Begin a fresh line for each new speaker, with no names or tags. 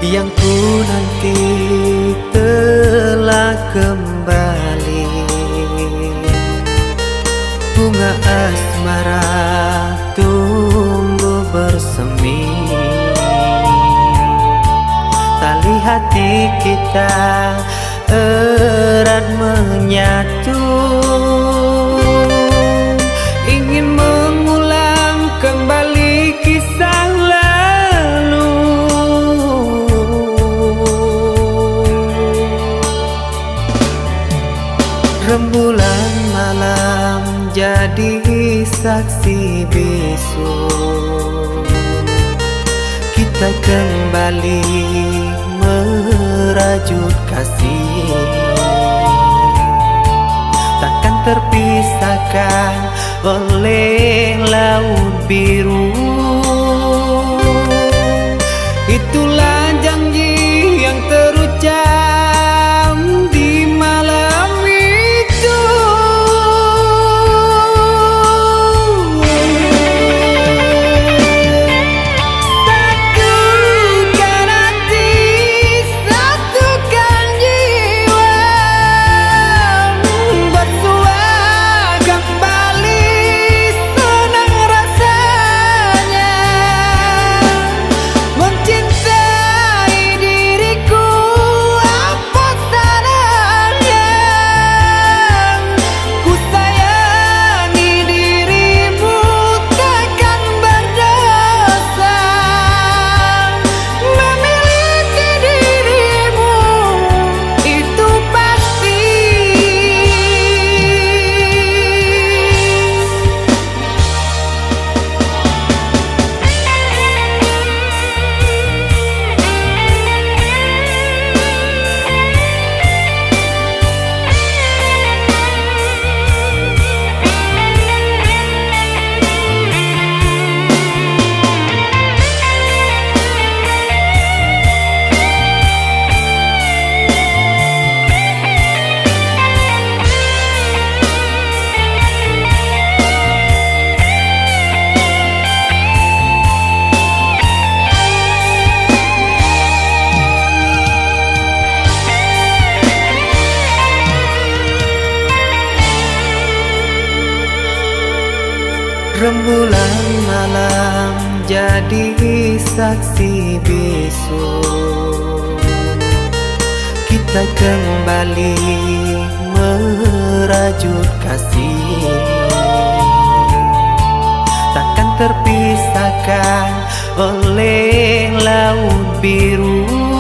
yang ku nanti telah kembali. Bunga asmara tumbuh bersemi, tali hati kita erat menyatu. Ingin mengulang kembali kisah lalu. Rembulan malam jadi saksi bisu, kita kembali merajut kasih. Takkan terpisahkan oleh laut biru. Itulah janji yang terucap di malam itu. Satukan hati, satukan jiwa, bersua kembali, senang rasanya mencintai diriku. Apa salahnya ku sayangi dirimu, takkan berdosa memiliki dirimu, itu pasti. Rembulan malam jadi saksi bisu, kita kembali merajut kasih. Takkan terpisahkan oleh laut biru.